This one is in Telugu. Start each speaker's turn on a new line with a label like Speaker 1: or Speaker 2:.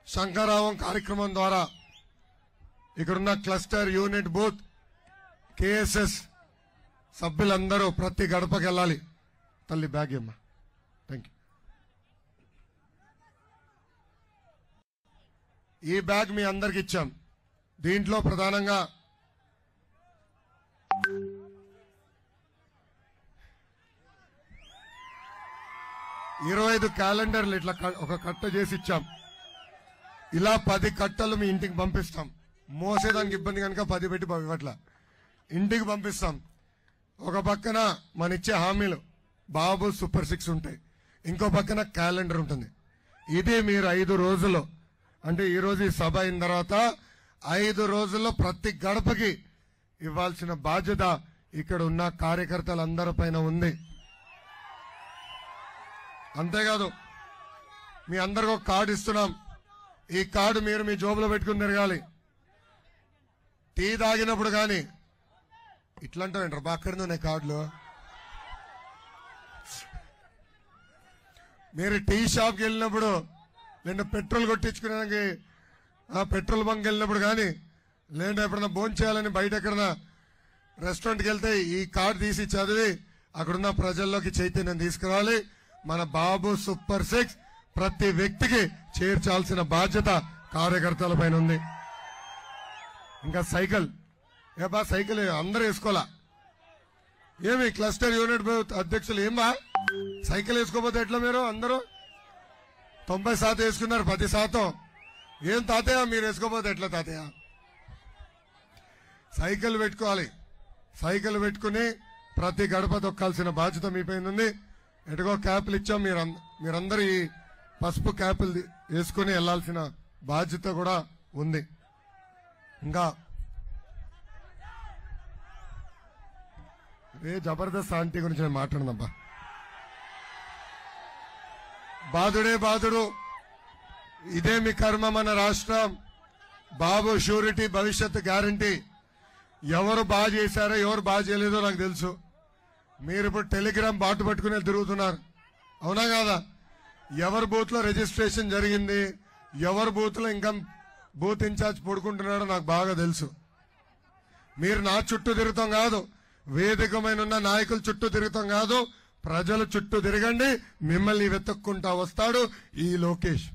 Speaker 1: శంకరావం కార్యక్రమం ద్వారా ఇక్కడున్న క్లస్టర్ యూనిట్ బూత్ కేఎస్ఎస్ సభ్యులందరూ ప్రతి గడపకి వెళ్ళాలి. తల్లి బ్యాగ్ అమ్మా. Thank you. ఈ బ్యాగ్ మీ అందరికి ఇచ్చాం. దీంట్లో ప్రధానంగా 25 క్యాలెండర్లు ఇట్లా ఒక కట్ట చేసి ఇచ్చాం. ఇలా 10 కట్టలు మీ ఇంటికి పంపిస్తాం. మోసేదానికి ఇబ్బంది కనుక 10 పెట్టి ఇవ్వట్లా, ఇంటికి పంపిస్తాం. ఒక పక్కన మన ఇచ్చే హామీలు బాబు సూపర్ 6 ఉంటాయి, ఇంకో పక్కన క్యాలెండర్ ఉంటుంది. ఇది మీరు 5 రోజుల్లో, అంటే ఈ రోజు ఈ సభ అయిన తర్వాత 5 రోజుల్లో ప్రతి గడపకి ఇవ్వాల్సిన బాధ్యత ఇక్కడ ఉన్న కార్యకర్తలందరిపైన ఉంది. అంతేకాదు మీ అందరికీ ఒక కార్డు ఇస్తున్నాం. ఈ కార్డు మీరు మీ జోబులో పెట్టుకుని తిరగాలి. టీ తాగినప్పుడు కానీ ఇట్లాంటారు బాక్కడి ఉన్నాయి కార్డులు. మీరు టీ షాప్కి వెళ్ళినప్పుడు, లేదా పెట్రోల్ కొట్టించుకునేదానికి పెట్రోల్ బంక్ వెళ్ళినప్పుడు కానీ, లేదా ఎప్పుడన్నా భోజనం చేయాలని బయట ఎక్కడన్నా రెస్టారెంట్కి వెళ్తే ఈ కార్డు తీసి చదివి అక్కడున్న ప్రజల్లోకి చైతన్యం తీసుకురావాలి. మన బాబు సూపర్ 6 ప్రతి వ్యక్తికి చేర్చాల్సిన బాధ్యత కార్యకర్తల పైన ఉంది. ఇంకా సైకిల్ సైకిల్ అందరూ వేసుకోవాలా? ఏమి క్లస్టర్ యూనిట్ అధ్యక్షులు ఏమా సైకిల్ వేసుకోపోతే ఎట్లా? మీరు అందరూ 90% వేసుకున్నారు, 10%. ఏం తాతయ్య మీరు వేసుకోపోతే ఎట్లా తాతయ్య? సైకిల్ పెట్టుకోవాలి. సైకిల్ పెట్టుకుని ప్రతి గడప తొక్కాల్సిన బాధ్యత మీ పైన ఉంది. ఎటుగో క్యాప్లు ఇచ్చాం, మీరందరూ ఈ పసుపు క్యాపులు వేసుకుని వెళ్లాల్సిన బాధ్యత కూడా ఉంది. ఇంకా జబర్దస్త్ ఆంటీ గురించి నేను మాట్లాడినబ్బా. బాధుడే బాధుడు, ఇదే మీ కర్మ. మన రాష్ట్రం బాబు షూరిటీ, భవిష్యత్తు గ్యారంటీ. ఎవరు బాగా చేశారో ఎవరు బాగా చేయలేదో నాకు తెలుసు. మీరు ఇప్పుడు టెలిగ్రామ్ బాటు పట్టుకునే తిరుగుతున్నారు, అవునా కాదా? ఎవరి బూత్ లో రిజిస్ట్రేషన్ జరిగింది, ఎవరి బూత్ లో ఇంకా బూత్ ఇన్ఛార్జ్ పడుకుంటున్నాడో నాకు బాగా తెలుసు. మీరు నా చుట్టూ తిరుగుతాం కాదు, వేదికమైన ఉన్న నాయకుల చుట్టూ తిరుగుతాం కాదు, ప్రజల చుట్టూ తిరగండి. మిమ్మల్ని వెతుక్కుంటా వస్తాడు ఈ లోకేష్.